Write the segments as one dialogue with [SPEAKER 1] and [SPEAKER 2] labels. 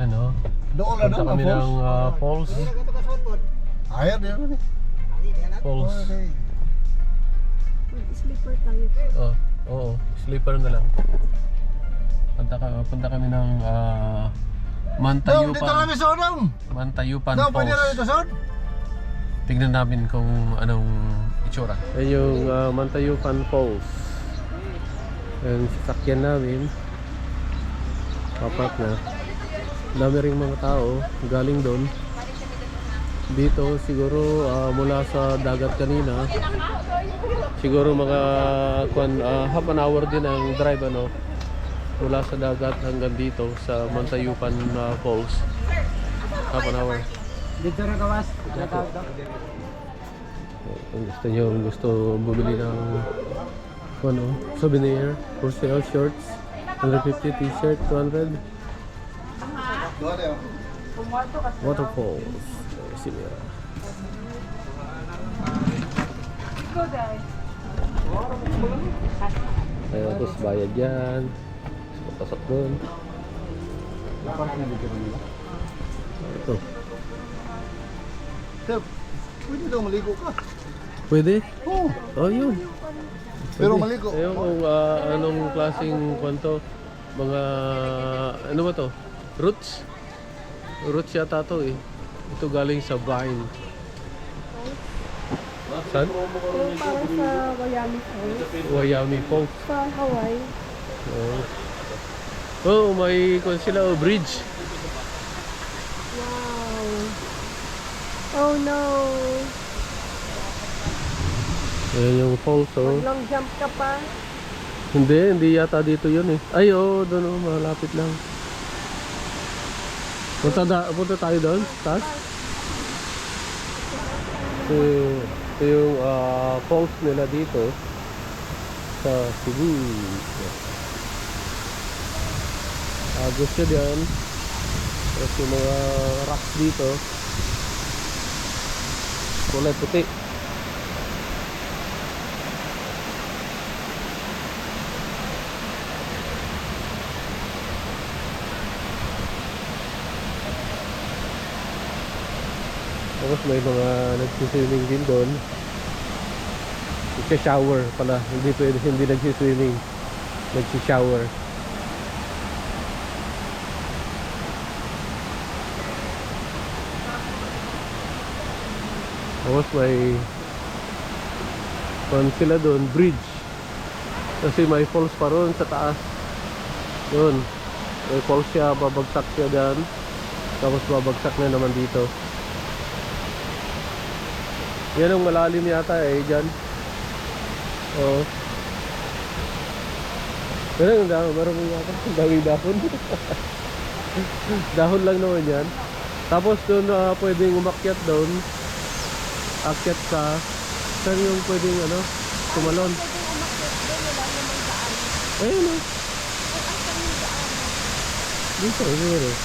[SPEAKER 1] ano,
[SPEAKER 2] Doon na
[SPEAKER 1] punta
[SPEAKER 2] doon
[SPEAKER 1] kami ng falls.
[SPEAKER 2] Ayaw din naman eh.
[SPEAKER 1] Falls.
[SPEAKER 3] Mag-sleeper tayo.
[SPEAKER 1] Oh, oo, sleeper na lang. Punta kami ng
[SPEAKER 2] Dong, dito
[SPEAKER 1] Mantayupan.
[SPEAKER 2] kami sa Dong.
[SPEAKER 1] Mantayupan
[SPEAKER 2] Dong, pwede na
[SPEAKER 1] Falls.
[SPEAKER 2] dito sa
[SPEAKER 1] Tignan namin kung anong itsura. Yan yung Mantayupan Falls. Yung sasakyan namin. Papark na. Dami ring mga tao galing doon. Dito siguro mula sa dagat kanina. Siguro mga half an hour din ang drive ano. Mula sa dagat hanggang dito sa Mantayupan Falls. Half an hour.
[SPEAKER 4] Dito na kawas.
[SPEAKER 1] Kung gusto bumili ng ano, souvenir, for sale shorts, 150, t-shirt, 200. Waterfalls. Simira. Ayun, tapos bayad yan. Pasok doon. Ito.
[SPEAKER 2] Tep, pwede daw maligo ka.
[SPEAKER 1] Pwede?
[SPEAKER 2] Oo.
[SPEAKER 1] Oh, yun.
[SPEAKER 2] Pero
[SPEAKER 1] Pwede.
[SPEAKER 2] maligo.
[SPEAKER 1] Ayun kung anong klaseng kwanto. Mga, ano ba to? Roots? Roots yata to eh. Ito galing sa vine. Saan?
[SPEAKER 3] Pero para sa Miami Falls.
[SPEAKER 1] Miami Falls.
[SPEAKER 3] Sa Hawaii.
[SPEAKER 1] Oh, may kung sila bridge.
[SPEAKER 3] Wow. Oh no.
[SPEAKER 1] Ayan yung falls oh.
[SPEAKER 3] Long jump ka pa.
[SPEAKER 1] Hindi yata dito yun eh. Ay oh, doon oh, malapit lang. Punta tayo doon, taas. Ito yung falls nila dito sa Cebu. Agos siya dyan. Tapos yung mga rocks dito kulay puti. Tapos may mga nagsiswimming din doon. Nagsi-shower pala. Hindi nagsiswimming. Nagsi-shower. Tapos may sila doon, bridge. Kasi may falls pa ron sa taas. Yun. May falls siya, babagsak siya dyan. Tapos babagsak na naman dito. Yan ang malalim yata eh, dyan. Oo. Pero yung dahon, marami yata. Daming dahon. Dahon lang naman yan. Tapos doon pwedeng umakyat doon. Akyat ka. Saan yung pwedeng ano, tumalon? Ayun o. Dito, meron.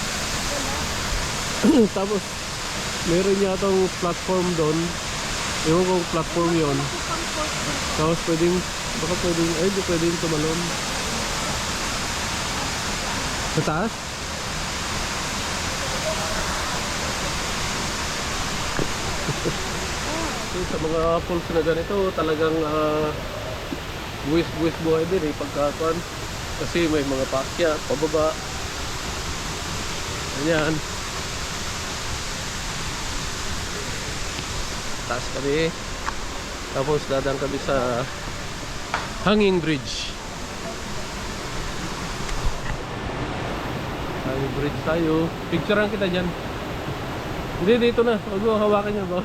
[SPEAKER 1] Tapos meron yatang platform doon. Ewan kong platform yun. Tapos baka pwedeng tumalon. Sa taas? Sa mga falls na ganito, talagang buwis buhay din eh, pagkatuan. Kasi may mga paakyat, pababa. Ganyan. Taas kami. Tapos dadang kami sa hanging bridge. Hanging bridge tayo. Picturean kita dyan. Hindi, dito na. Huwag mo hawakan niya ba?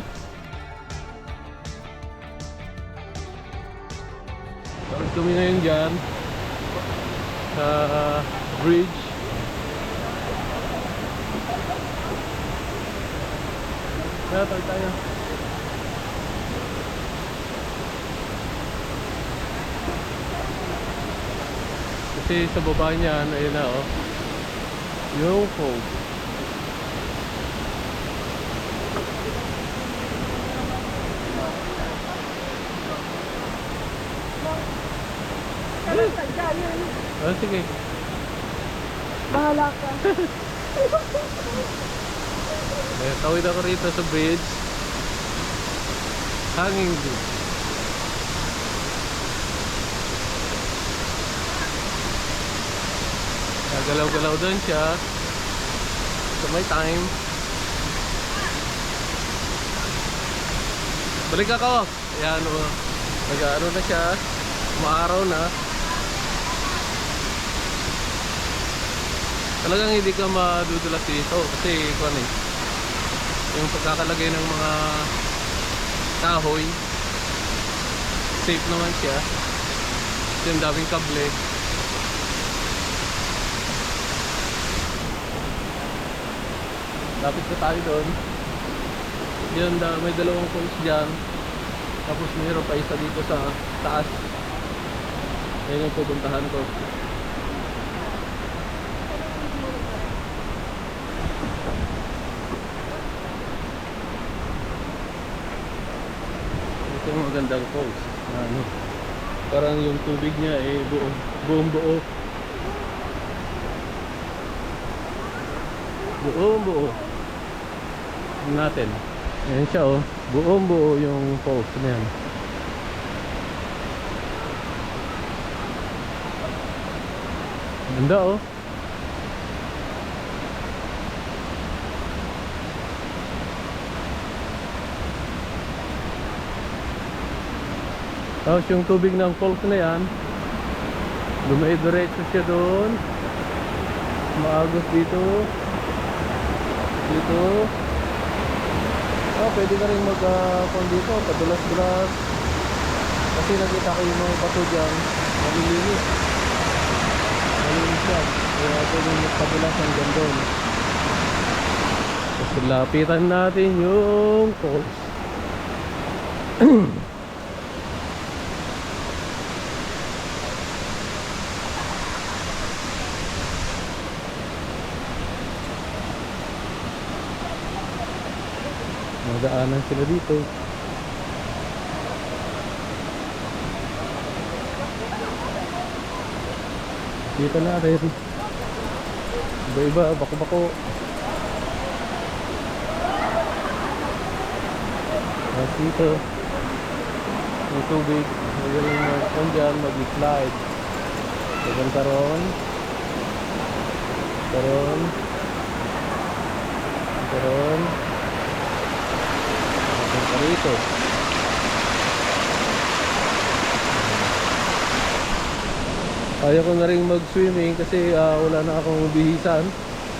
[SPEAKER 1] Tapos kami ngayon dyan sa bridge. Kaya tayo. Kasi sa baba niyan, ayun na oh. Yung fog.
[SPEAKER 3] Kalang tagda yan.
[SPEAKER 1] Ah, sige.
[SPEAKER 3] Bahala ka.
[SPEAKER 1] Tawid ako rito sa bridge. Hanging bridge. Galaw-galaw doon siya. So may time. Balik ako. Ayan o. Nag-ano na siya. Maaraw na. Talagang hindi ka madudulas dito. Kasi kung ano eh, yung pagkakalagay ng mga kahoy, safe naman siya. Kasi yung daming kable. Lapit na tayo doon. Yun, may dalawang falls dyan. Tapos mayroon pa isa dito sa taas. Ayun ang pupuntahan ko. Ito yung magandang falls. Ano, parang yung tubig niya eh buong buo. Buong buo natin. Ayan siya oh. Buong buo yung falls na yan. Ganda oh. Tapos yung tubig ng falls na yan, dumay-diretso siya doon. Maagos dito. Dito. Oh, pwede ka rin dito, padulas-dulas. Kasi nakita ko yung mga bato dyan, malilinis. Malilinis yan. Kaya pwede magpadulas hanggang doon. Tapos lapitan natin yung falls. Madaanan sila dito. Dito natin. Iba-iba, bako-bako. At dito may tubig. Magaling mag-on dyan, mag-slide. Dagan karon. Karon. Karon. Dito. Ayaw ko na rin mag-swimming kasi wala na akong bihisan.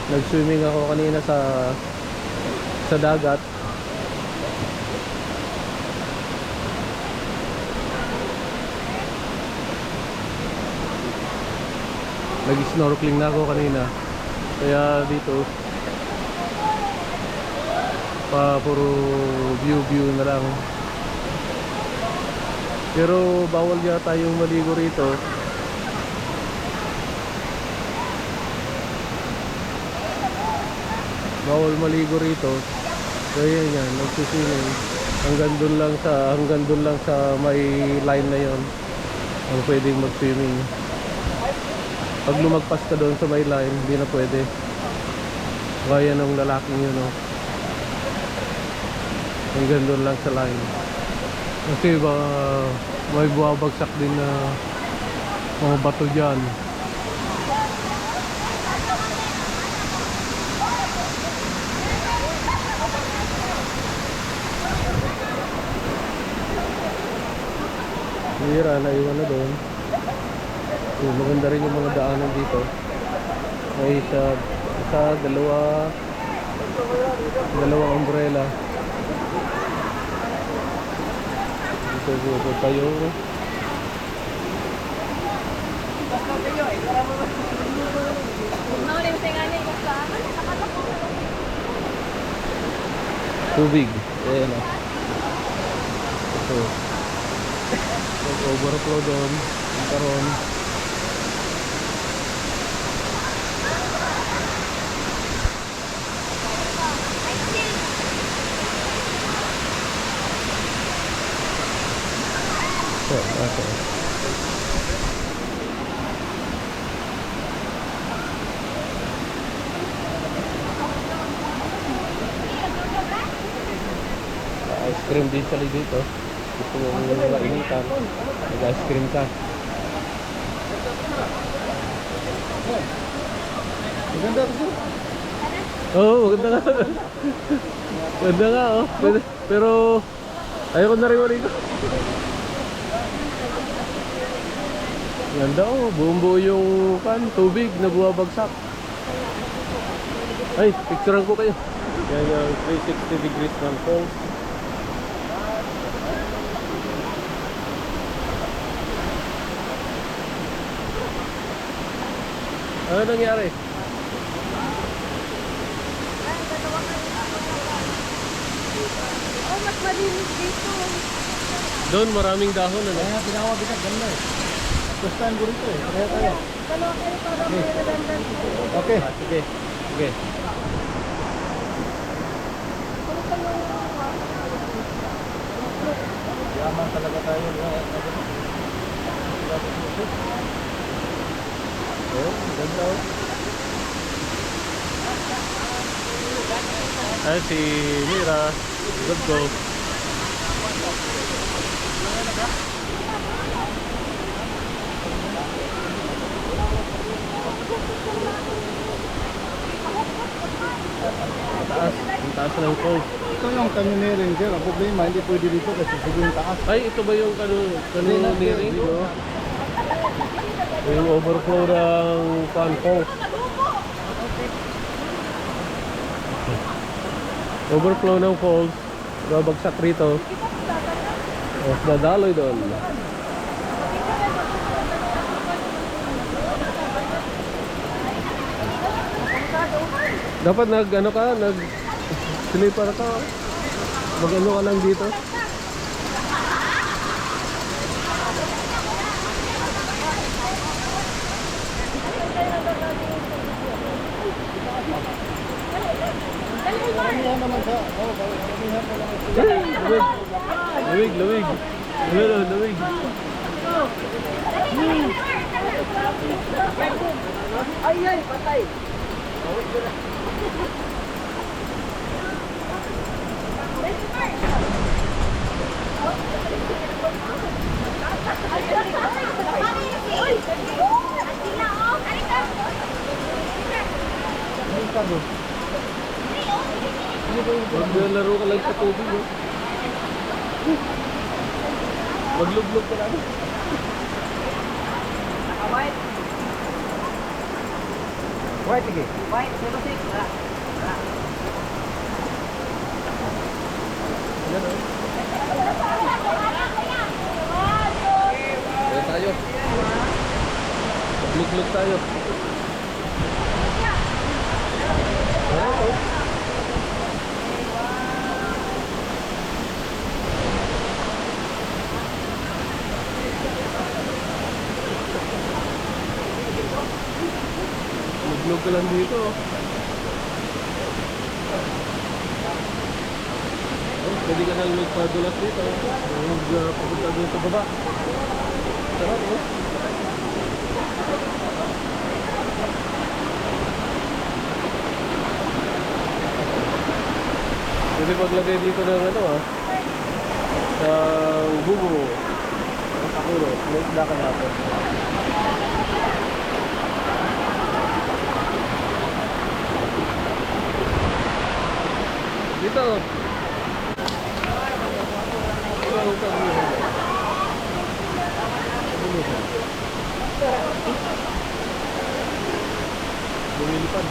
[SPEAKER 1] Nag-swimming ako kanina sa dagat. Nag-snorkeling na ako kanina. Kaya dito puro view na lang. Pero bawal yata yung maligo rito. Bawal maligo rito. Kaya yan, nagsusining. Hanggang doon lang sa may line na yon ang pwedeng mag-swimming. Pag lumagpas ka doon sa may line, hindi na pwede. Gaya ng lalaking yun, no? Hanggang doon lang sa line. Kasi may buwabagsak din na mga bato dyan. Hira, naiwan na doon. So, maganda rin yung mga daanan dito. May dalawang umbrella. Dito tayo. Tubig. Ayan o. Ito. Overflow doon. Ang karon. Okay. cream din sila dito. Gusto mo mainitan, mag-ice cream ka.
[SPEAKER 2] Maganda ito.
[SPEAKER 1] Oo, maganda nga. Maganda nga, oh. Pero, ayoko na rin marito. Ganda, oh. Buong-buo yung tubig na buwabagsak. Ay, picturean ko kayo. Yan yung 360 degrees ng falls. Ano nangyari?
[SPEAKER 3] Oh, mas malinis dito.
[SPEAKER 1] Doon maraming dahon, ano?
[SPEAKER 2] Kaya tinawag kita, ganda eh. First time ko rito eh. Kaya tayo.
[SPEAKER 3] Dalawa kayo para may redundant.
[SPEAKER 2] Okay.
[SPEAKER 1] Ah, sige, sige.
[SPEAKER 2] Yaman talaga tayo.
[SPEAKER 1] Oh, ganda, oh. Ay, si Mira. Good go. Ang taas ng falls.
[SPEAKER 2] Ito yung canyoneering sir. Ang problema, hindi pwede dito kasi siguro taas.
[SPEAKER 1] Ay, ito ba yung canyoneering? Yung overflow ng falls. Overflow ng falls. Babagsak rito. Tapos nadaloy doon. Dapat slipper ka. Mag-ano ka lang dito.
[SPEAKER 2] Karamihan naman sa... Oh, karamihan pa naman sila.
[SPEAKER 1] Luwig. Luwig. Luwig.
[SPEAKER 3] Ay, patay.
[SPEAKER 1] Maglalaro ka lang sa tubig, oh. Maglublog ka lang.
[SPEAKER 2] White, sige.
[SPEAKER 4] White, 06. Wala.
[SPEAKER 1] Ayan, oh. Ayan tayo. Maglublog tayo. Ayan, oh. Maglog ka lang dito. Oh, pwede ka nang magpadulas dito. Magpapunta doon sa baba. Sarap, oh. Pwede maglagay dito ng ano, ng bubo. Ang pakulo. May isda ka natin. Dito. Lumilipad.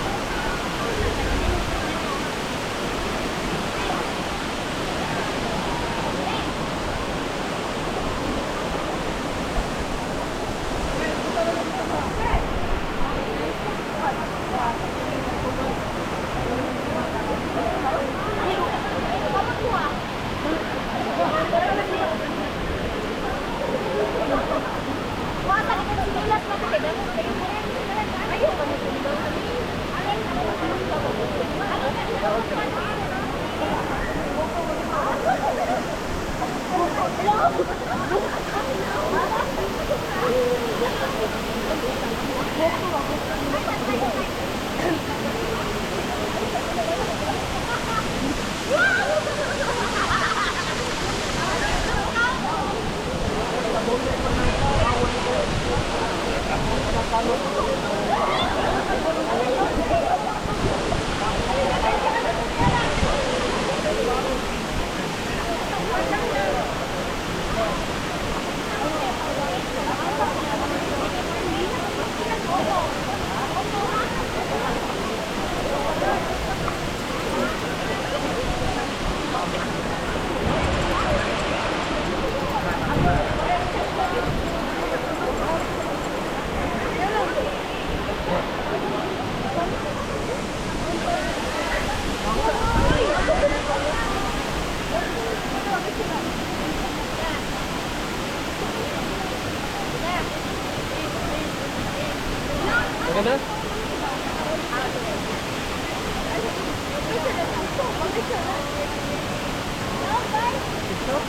[SPEAKER 1] Wait,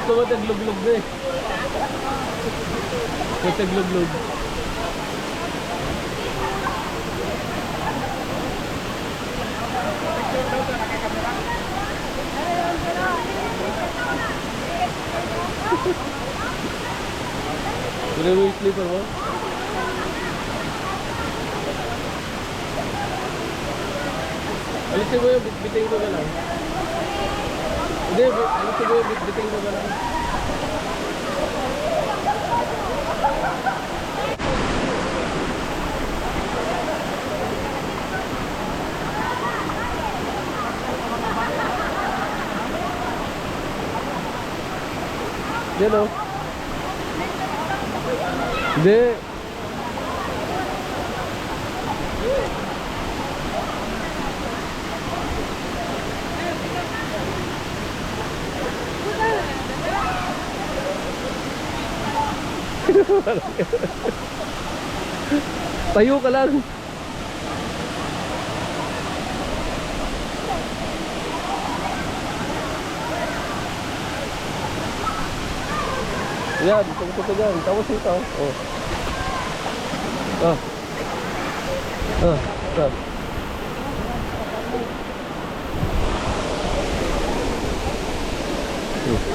[SPEAKER 1] ko taglog-log na eh. Taglog-log. Kunin mo yung slipper mo? Alisin mo yung biting ko na lang. Hindi, alisin mo yung biting ko na lang. Yan o. Hindi. Tayo ka lang. Yan, tutugan. Tapos ito. Oh. Ah. Ah. Ah.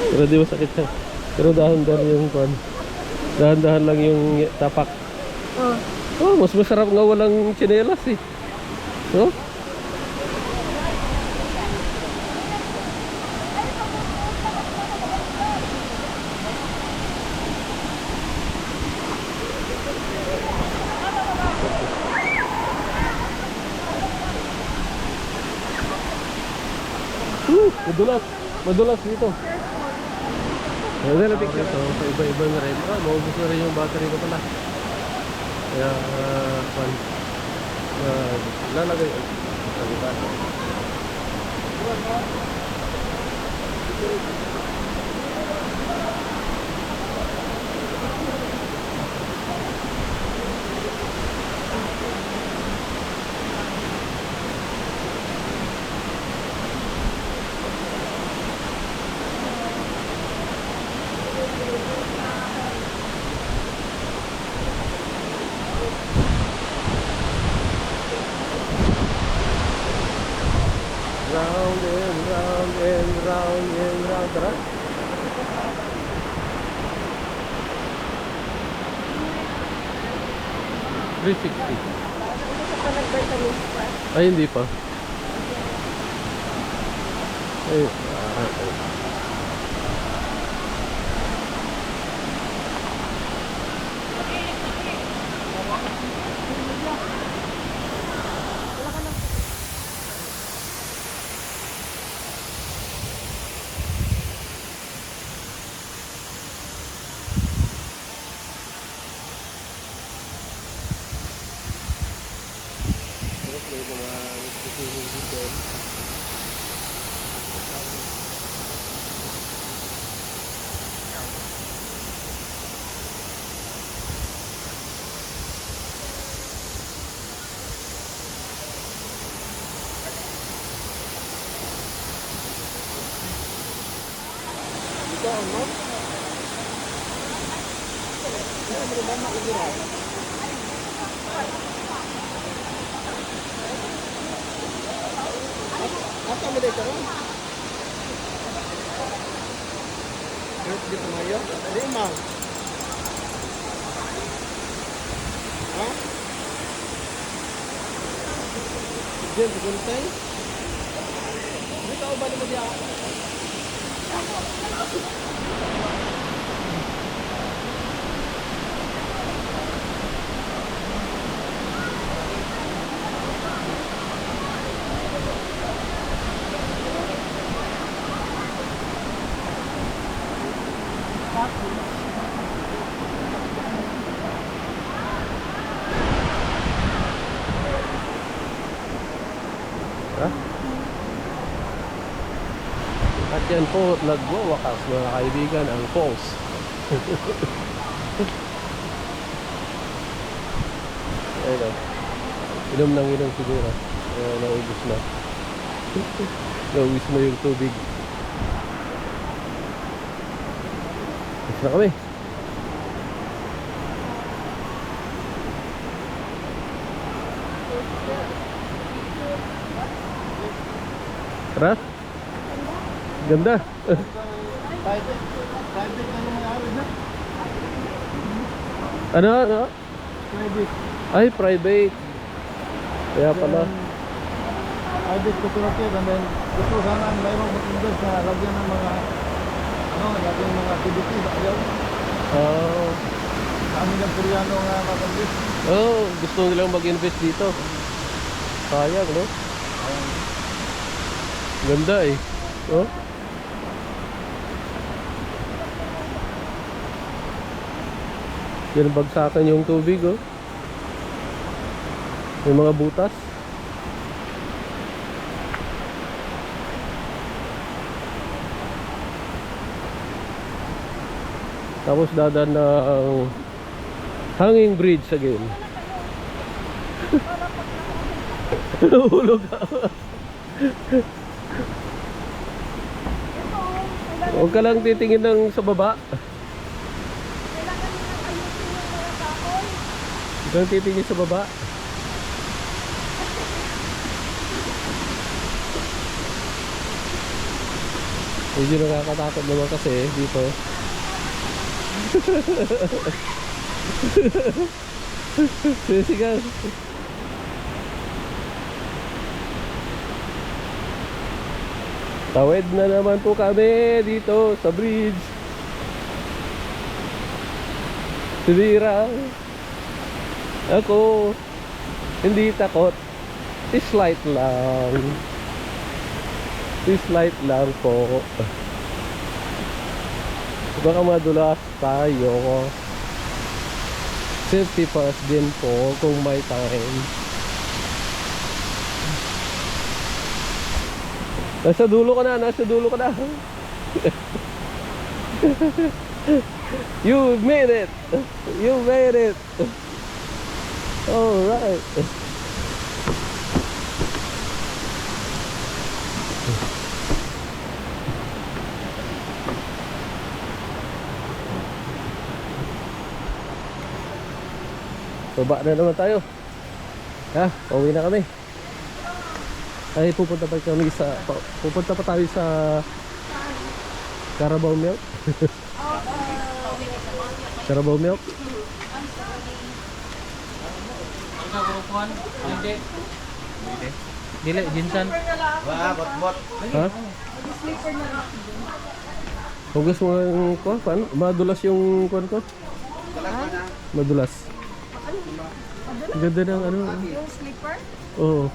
[SPEAKER 1] Pero di masakit siya. Pero dahan-dahan yung kwan. Dahan-dahan lang yung tapak. Oh, mas masarap nga walang tsinelas eh. No? Madulas. Madulas dito. Madulas picture. So, iba-iba na rin. Ah, maubos na rin yung battery ko pala. Kaya, lalagay. Round and round and round and round. Tara. $360. Ay, hindi pa. Ay,
[SPEAKER 2] Dito ngayon? Lima. Ha? Diyan, seguntay? Dito ako balik mo diyan.
[SPEAKER 1] At yan po, nagwawakas mga kaibigan ang falls. Ayun o. Inom ng inom siguro. Naubos na. Naubos na yung tubig. Tapos na kami. Tara. Ganda.
[SPEAKER 2] Private. Private na nangyari na.
[SPEAKER 1] Ano?
[SPEAKER 2] Private.
[SPEAKER 1] Ay, private. Kaya pala.
[SPEAKER 2] Private security. And then, gusto sana mayroong matindog sa lagyan ng mga lagyan ng mga activities. Ayaw. Kami ng Koreano nga matindog.
[SPEAKER 1] Gusto nilang mag-invest dito. Sayang, no? Ganda eh. Oh. Yan bagsakan yung tubig, oh. May mga butas. Tapos dadan na ang hanging bridge again. Nahulog ako. Huwag ka lang titingin ng sa baba. Huwag kang titingin sa baba. Medyo nakakatakot naman kasi dito. Sisigaw. Tawid na naman po kami dito sa bridge. Sinira. Ako hindi takot. Slight lang. Slight lang po. Baka madulas tayo. Safety first din po kung may time. Nasa dulo ka na. You made it. You made it. All right. Baba na naman tayo. Pauwi na kami. Ay, pupunta pa tayo sa Carabao Milk. Carabao Milk.
[SPEAKER 4] Dili, jinsan.
[SPEAKER 1] Ha? Hugas mo yung kuwan? Madulas yung kuwan ko? Madulas. Ganda ng ano?
[SPEAKER 3] Yung slipper?
[SPEAKER 1] Oo.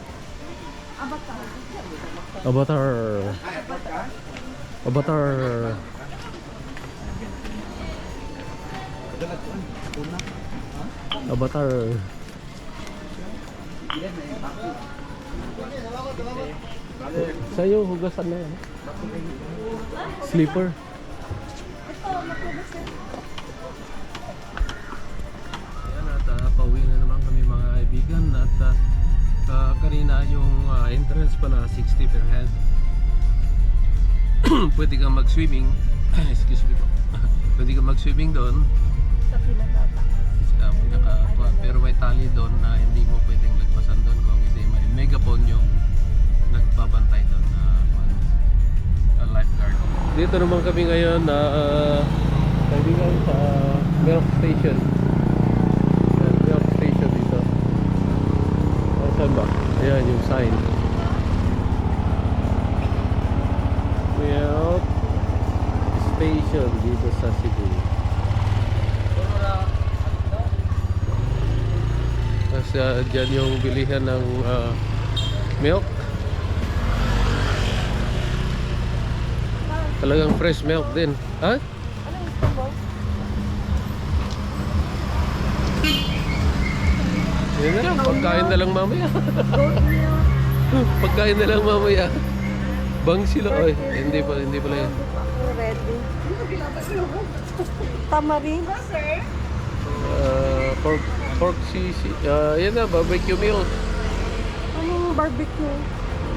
[SPEAKER 3] Avatar.
[SPEAKER 1] Avatar. Avatar. Sa'yo, hugasan na yan. Sleeper. Ayan, at pauwi na naman kami mga kaibigan. At kanina yung entrance pa na 60 per head. Pwede kang mag-swimming. Excuse me po. Pwede kang mag-swimming doon.
[SPEAKER 3] Sa pinaka.
[SPEAKER 1] Pero may tali doon na hindi mo pwedeng lagpasan doon kung hindi may megaphone yung nagbabantay doon na lifeguard. Dito naman kami ngayon na kaibigan sa Milk Station. Milk Station dito. Saan ba? Ayan yung sign. Milk Station dito sa Cebu. Kasi dyan yung bilihan ng milk. Talagang fresh milk din. Ha?
[SPEAKER 3] Anong gusto mo?
[SPEAKER 1] Yun na lang, pagkain na lang mamaya.
[SPEAKER 3] Goat milk.
[SPEAKER 1] Pagkain na lang mamaya. Bang sila. Ay, hindi pala yun.
[SPEAKER 3] Ready. Tamarind. Sir?
[SPEAKER 1] Pork sisi. Yan na, barbecue meal.
[SPEAKER 3] Anong barbecue?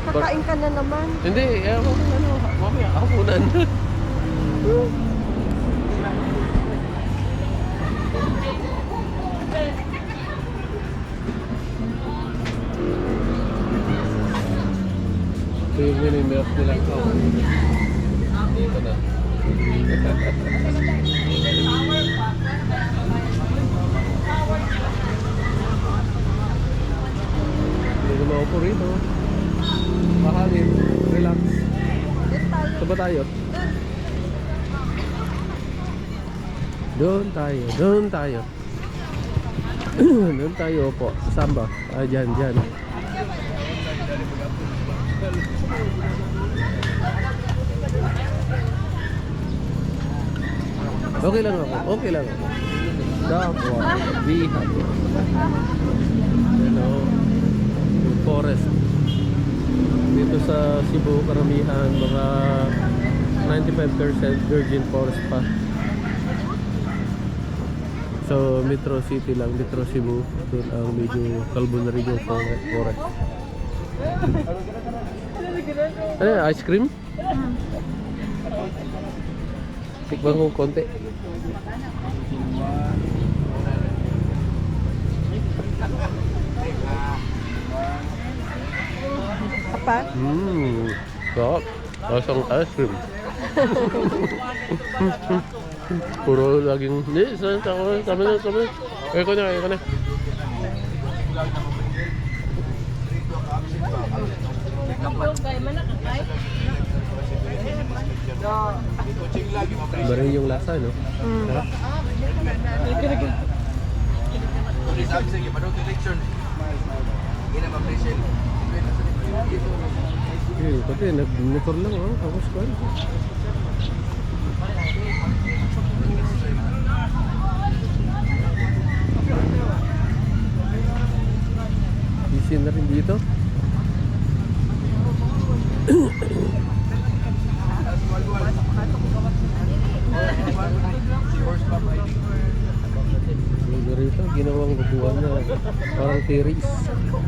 [SPEAKER 3] Kakain ka na naman.
[SPEAKER 1] Hindi, mamaya, hapunan. Ito yung minimilk nila. Dito na. Hindi ko maupo rito. Mahangin. Relax. Saan ba tayo? Doon tayo. Doon tayo. Doon tayo po. Saan ba? Dyan, dyan. Okay lang ako. Okay lang ako. Dapwa. Rehab. Hello. Forest. Dito sa Cebu, karamihan mga 95% virgin forest pa. So Metro City lang, Metro Cebu, doon ang medyo Calbonario forest. Ano yan, ice cream? Tikman ko konti.
[SPEAKER 3] Apa?
[SPEAKER 1] Sarap. Lasang ice cream. Puro laging, hindi, tama na. Ayoko na. Iba rin yung lasa, no? Sarap. Pati nag-motor lang, tapos ko. Busy na rin dito. Rito, ginawang bubuan na parang terrace.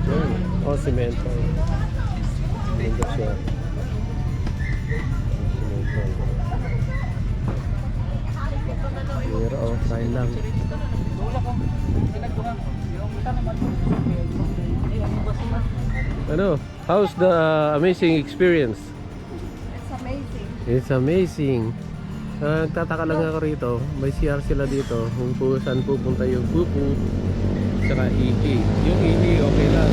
[SPEAKER 1] Yan. Semento. Ganda siya. Pero try lang. Ano? How's the amazing experience?
[SPEAKER 3] It's amazing.
[SPEAKER 1] It's amazing. Nagtataka lang ako rito. May CR sila dito. Kung saan pupunta yung pupu. Saka ihi. Yung ihi okay lang.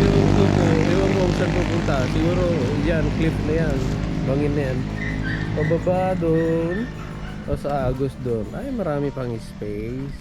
[SPEAKER 1] Pero yung pupu, ewan ko kung saan pupunta. Siguro yan, cliff na yan. Bangin na yan. Pababa doon. O sa Agos doon. Ay, marami pang space.